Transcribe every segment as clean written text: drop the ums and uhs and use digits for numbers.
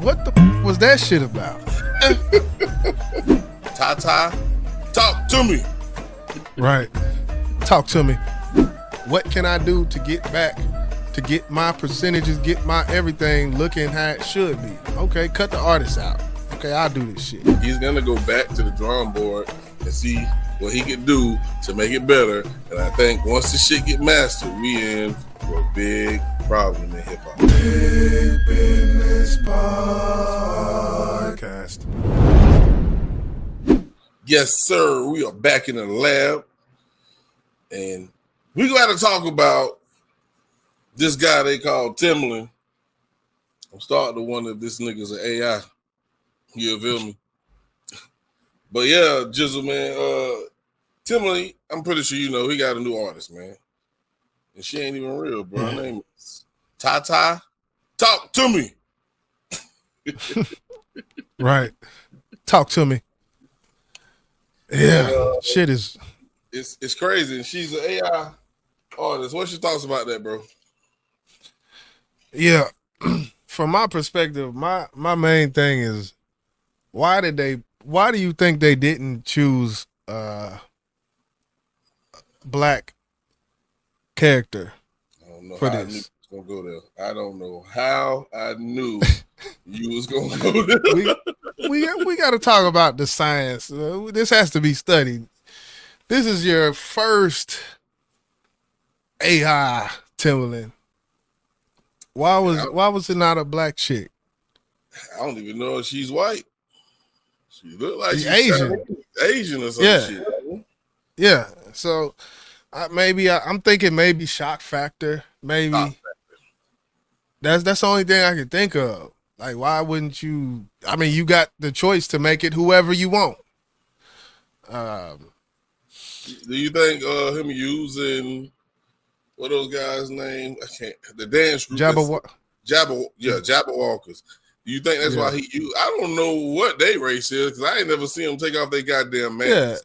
What the was that shit about? Tata, talk to me. Right. Talk to me. What can I do to get back, to get my percentages, get my everything looking how it should be? Okay, cut the artist out. Okay, I'll do this shit. He's gonna go back to the drawing board and see what he can do to make it better. And I think once the shit get mastered, we in for a big problem in hip hop. Big Business Podcast. Yes, sir. We are back in the lab, and we got to talk about this guy they call Timbaland. I'm starting to wonder if this nigga's an AI. You feel me? But yeah, Jizzle, man. Timbaland, I'm pretty sure you know he got a new artist, man. And she ain't even real, bro. Her name is Tata. Talk to me. Right. Talk to me. Yeah. Shit is. It's crazy. And she's an AI artist. What's your thoughts about that, bro? Yeah. From my perspective, my main thing is why do you think they didn't choose black character I don't know for how I knew this? you was gonna go there. I don't know how I knew you was gonna go there. We got to talk about the science. This has to be studied. This is your first AI Timbaland. Why was it not a black chick? I don't even know if she's white. She look like she's Asian. Asian or some shit. Yeah. So I'm thinking maybe shock factor. Maybe that's the only thing I can think of. Like, why wouldn't you? I mean, you got the choice to make it whoever you want. Do you think him using what those guys' name? I can't. The dance group. Jabberwockers. Do you think that's why he used? I don't know what they race is because I ain't never seen them take off their goddamn mask. Yeah,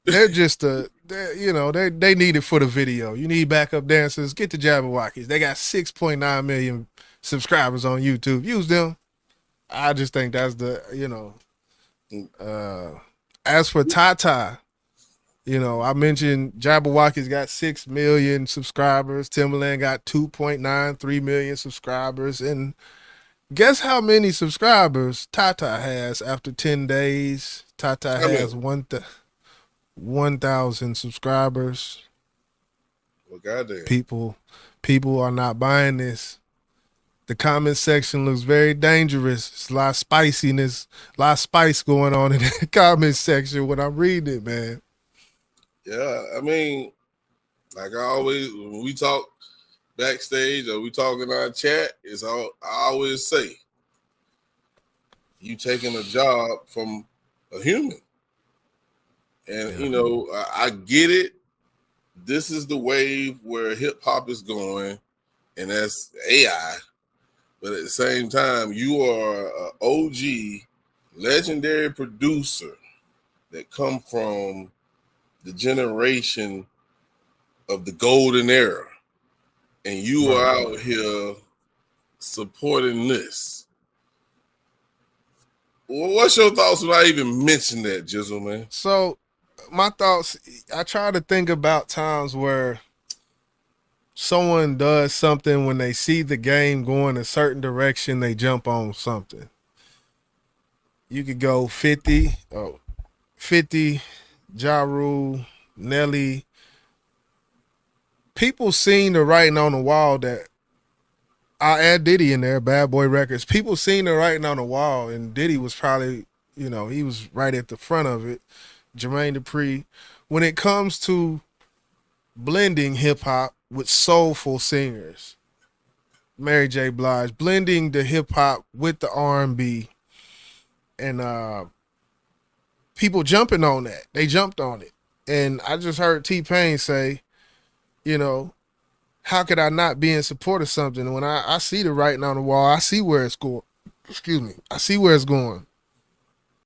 they're just they need it for the video. You need backup dancers. Get the Jabberwockies. They got 6.9 million subscribers on YouTube. Use them. I just think that's the as for Tata, I mentioned Jabberwockies got 6 million subscribers. Timbaland got 2.93 million subscribers. And guess how many subscribers Tata has after 10 days? Tata has 1,000 subscribers. Well, goddamn. People are not buying this. The comment section looks very dangerous. It's a lot of spiciness, a lot of spice going on in the comment section when I'm reading it, man. Yeah, I mean, like I always, when we talk backstage or we talk in our chat, I always say, you taking a job from a human. And, I get it. This is the wave where hip hop is going, and that's AI. But at the same time, you are an OG, legendary producer that come from the generation of the golden era, and you are out here supporting this. Well, what's your thoughts when I even mention that, Jizzle, man? So my thoughts, I try to think about times where someone does something when they see the game going a certain direction, they jump on something. You could go 50, Ja Rule, Nelly. People seen the writing on the wall that I add Diddy in there, Bad Boy Records. People seen the writing on the wall, and Diddy was probably, he was right at the front of it. Jermaine Dupri. When it comes to blending hip hop with soulful singers, Mary J. Blige, blending the hip hop with the R&B, and people jumping on that. They jumped on it. And I just heard T-Pain say, how could I not be in support of something when I see the writing on the wall? I see where it's going. Excuse me. I see where it's going.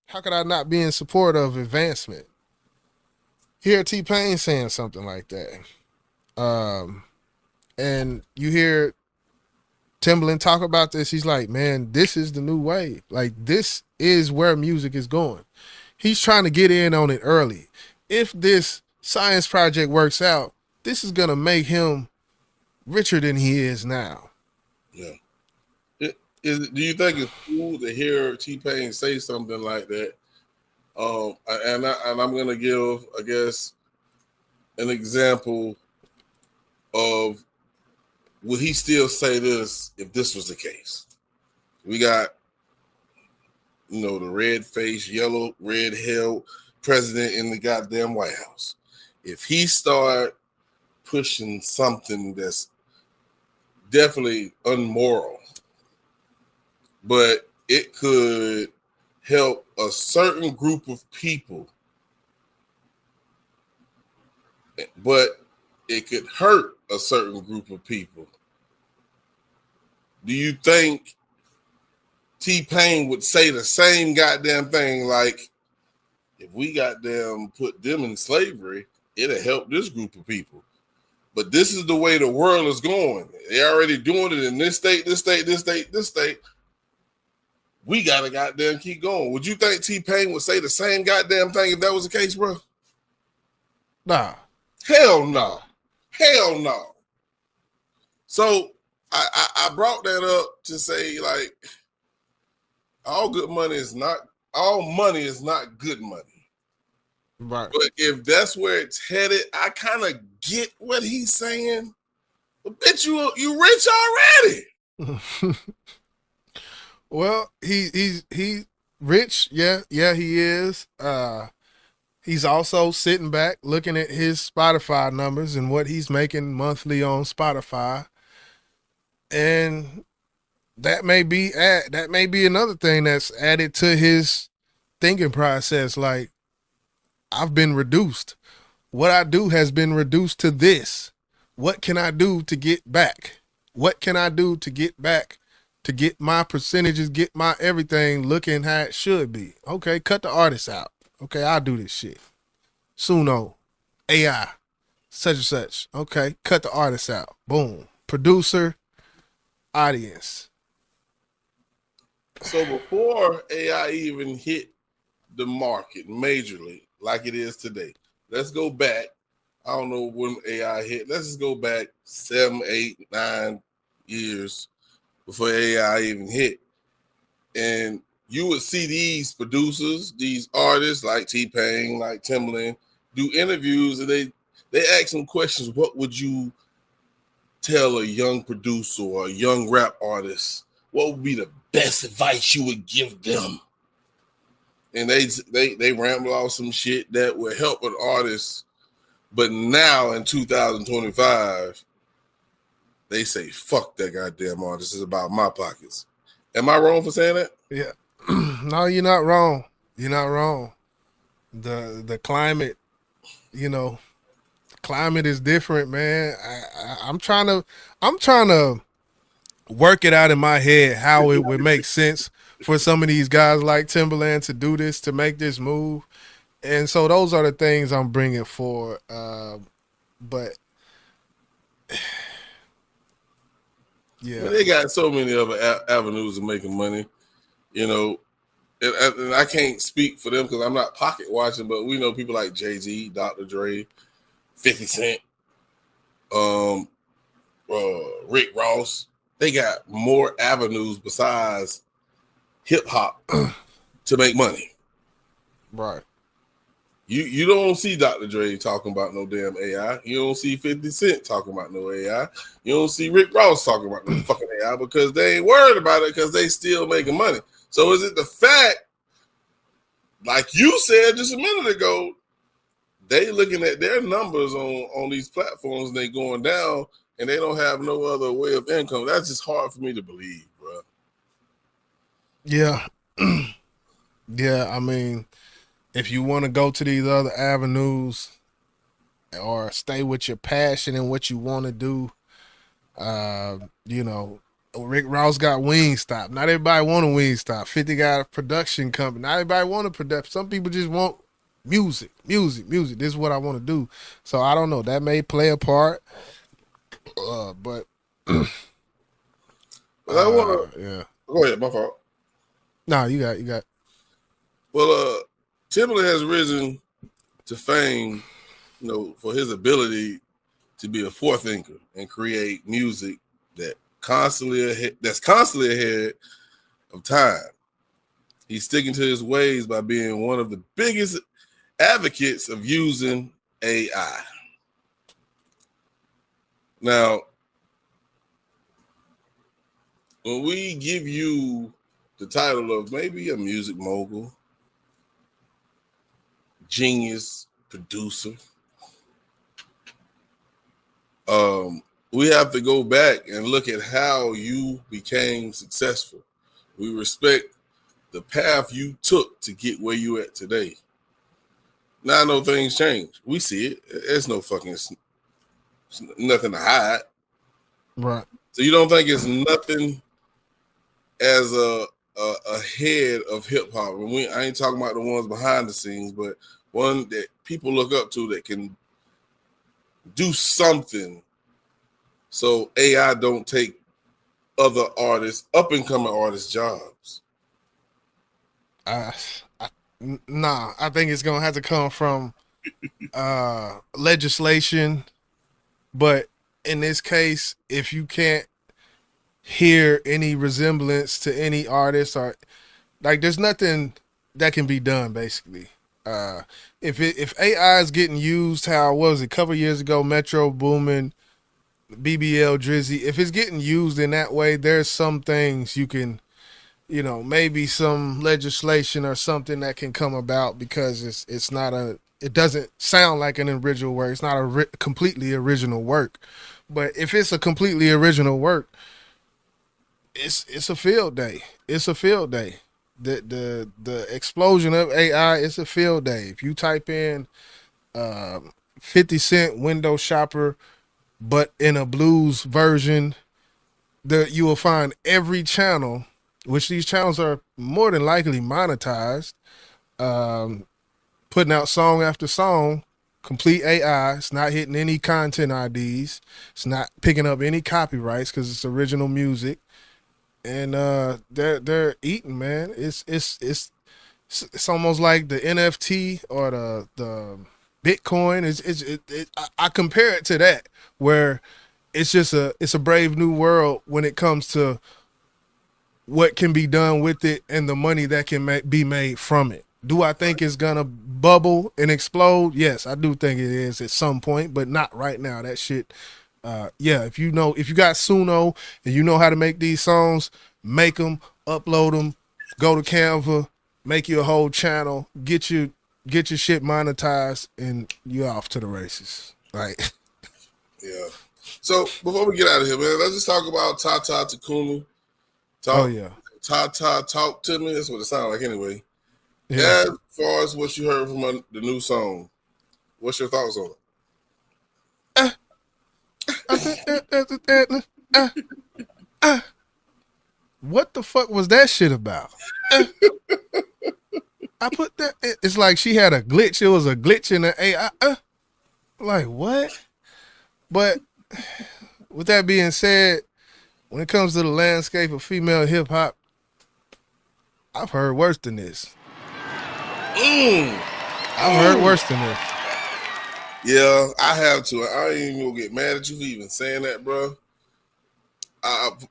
How could I not be in support of advancement? Hear T-Pain saying something like that. And you hear Timbaland talk about this. He's like, man, this is the new wave. Like, this is where music is going. He's trying to get in on it early. If this science project works out, this is going to make him richer than he is now. Yeah. Do you think it's cool to hear T Pain say something like that? And I'm gonna give, I guess, an example of would he still say this if this was the case? We got, the red face, yellow, red hell president in the goddamn White House. If he start pushing something that's definitely unmoral, but it could help a certain group of people, but it could hurt a certain group of people. Do you think T-Pain would say the same goddamn thing? Like, if we goddamn put them in slavery, it'll help this group of people. But this is the way the world is going. They're already doing it in this state, this state, this state, this state. We gotta goddamn keep going. Would you think T-Pain would say the same goddamn thing if that was the case, bro? Nah. Hell no. Hell no. So I brought that up to say, like, all money is not good money. Right. But if that's where it's headed, I kind of get what he's saying. But bitch, you rich already. Well, he's rich. Yeah, he is. He's also sitting back looking at his Spotify numbers and what he's making monthly on Spotify. And that may be another thing that's added to his thinking process. Like, I've been reduced. What I do has been reduced to this. What can I do to get back? What can I do to get back? To get my percentages, get my everything looking how it should be. Okay, cut the artists out. Okay, I'll do this shit. Suno, AI, such and such. Okay, cut the artists out. Boom. Producer, audience. So before AI even hit the market majorly like it is today, let's go back. I don't know when AI hit. Let's just go back 7, 8, 9 years before AI even hit. And you would see these producers, these artists like T-Pain, like Timbaland, do interviews, and they ask them questions. What would you tell a young producer or a young rap artist? What would be the best advice you would give them? And they ramble off some shit that would help an artist. But now in 2025, they say, fuck that goddamn artist. It's about my pockets. Am I wrong for saying that? Yeah. No, you're not wrong. You're not wrong. The climate, climate is different, man. I'm trying to work it out in my head how it would make sense for some of these guys like Timbaland to do this, to make this move. And so those are the things I'm bringing for. But yeah, they got so many other avenues of making money, and I can't speak for them because I'm not pocket watching, but we know people like Jay-Z, Dr. Dre, 50 Cent, Rick Ross. They got more avenues besides hip hop to make money. right. You don't see Dr. Dre talking about no damn AI. You don't see 50 Cent talking about no AI. You don't see Rick Ross talking about no fucking AI because they ain't worried about it because they still making money. So is it the fact, like you said just a minute ago, they looking at their numbers on these platforms and they going down and they don't have no other way of income? That's just hard for me to believe, bro. Yeah. Yeah, I mean, if you want to go to these other avenues or stay with your passion and what you want to do, uh, you know, Rick Ross got Wingstop. Not everybody want a Wingstop. 50 got a production company. Not everybody want a production. Some people just want music. This is what I want to do. So I don't know. That may play a part. But But I want yeah. to go ahead. My fault. Nah, you got. Well, Timbaland has risen to fame, for his ability to be a forethinker and create music that's constantly ahead of time. He's sticking to his ways by being one of the biggest advocates of using AI. Now, when we give you the title of maybe a music mogul, genius, producer, we have to go back and look at how you became successful. We respect the path you took to get where you at today. Now I know things change. We see it. It's no fucking it's nothing to hide. Right. So you don't think it's nothing as a head of hip hop? I ain't talking about the ones behind the scenes, but one that people look up to that can do something so AI don't take other artists, up and coming artists' jobs. Uh, I, nah, I think it's gonna have to come from legislation. But in this case, if you can't hear any resemblance to any artist, or like, there's nothing that can be done basically. Uh, if AI is getting used, how was it a couple years ago? Metro Boomin, BBL Drizzy. If it's getting used in that way, there's some things you can, maybe some legislation or something that can come about, because it's not a, it doesn't sound like an original work. It's not a completely original work. But if it's a completely original work, it's a field day. It's a field day. The explosion of AI, it's a field day. If you type in 50 Cent window shopper, but in a blues version, you will find every channel, which these channels are more than likely monetized, um, putting out song after song, complete AI. It's not hitting any content IDs. It's not picking up any copyrights because it's original music. And they're eating, man. It's almost like the NFT or the Bitcoin. I compare it to that, where it's a brave new world when it comes to what can be done with it and the money that can be made from it. Do I think it's gonna bubble and explode? Yes, I do think it is at some point, but not right now. That shit. Yeah, if you got Suno and you know how to make these songs, make them, upload them, go to Canva, make you a whole channel, get your shit monetized, and you off to the races. Like, Yeah. So before we get out of here, man, let's just talk about Tata Takumi. oh Talk yeah, Tata talk to me. That's what it sounds like anyway. yeah. As far as what you heard from the new song, what's your thoughts on it? Uh, uh, uh, what the fuck was that shit about? Uh, I put that. It's like she had a glitch. It was a glitch in the AI. Like what? But with that being said, when it comes to the landscape of female hip hop, I've heard worse than this. Mm, I've heard mm. worse than this. Yeah, I have to. I ain't even gonna get mad at you for even saying that, bro.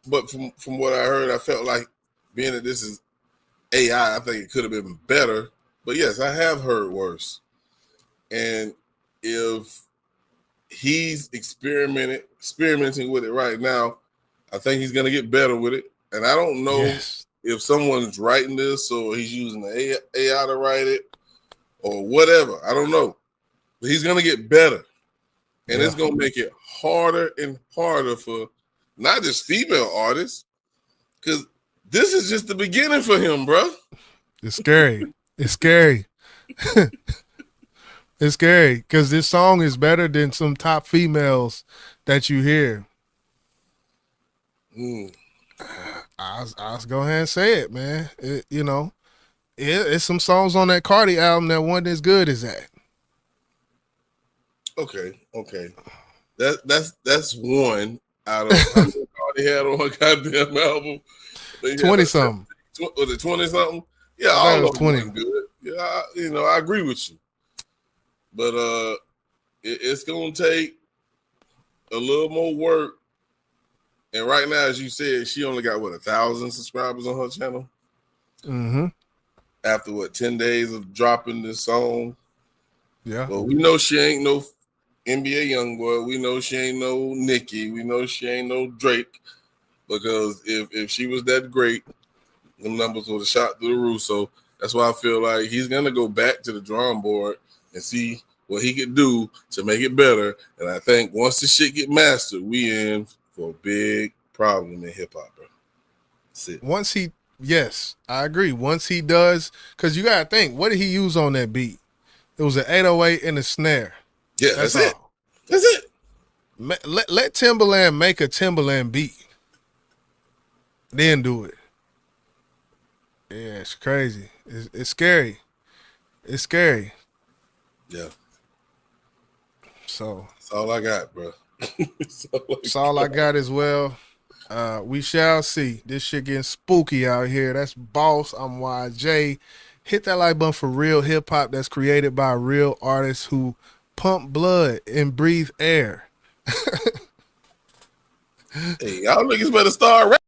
But from what I heard, I felt like being that this is AI, I think it could have been better. But yes, I have heard worse. And if he's experimenting with it right now, I think he's gonna get better with it. And I don't know Yes. if someone's writing this or he's using the AI to write it or whatever. I don't know. But he's gonna get better. And Yeah. it's gonna make it harder and harder for not just female artists, because this is just the beginning for him, bro. It's scary. It's scary. It's scary because this song is better than some top females that you hear. Mm, I was go ahead and say it, man. It's some songs on that Cardi album that wasn't as good as that. okay, okay. That's one out of how many he had on her goddamn album. They had 20 like something. was it 20 something? Yeah, I think it all was of them 20. wasn't good. Yeah, I agree with you, but it's gonna take a little more work. And right now, as you said, she only got what 1,000 subscribers on her channel. Mm-hmm. After what 10 days of dropping this song. Yeah. Well, we know she ain't no NBA young boy. We know she ain't no Nicki. We know she ain't no Drake. Because if she was that great, the numbers would have shot through the roof. So that's why I feel like he's gonna go back to the drawing board and see what he could do to make it better. And I think once the shit get mastered, we in for a big problem in hip hop, bro. That's it. Once he, yes, I agree. Once he does, because you got to think, what did he use on that beat? It was an 808 and a snare. Yeah, That's that's it. all. That's it. Let Timbaland make a Timbaland beat, then do it. Yeah, it's crazy. It's scary. It's scary. Yeah. So That's all I got, bro. that's all I got as well. We shall see. This shit getting spooky out here. That's Boss. I'm YJ. Hit that like button for real hip hop that's created by real artists who pump blood and breathe air. Hey, y'all niggas better start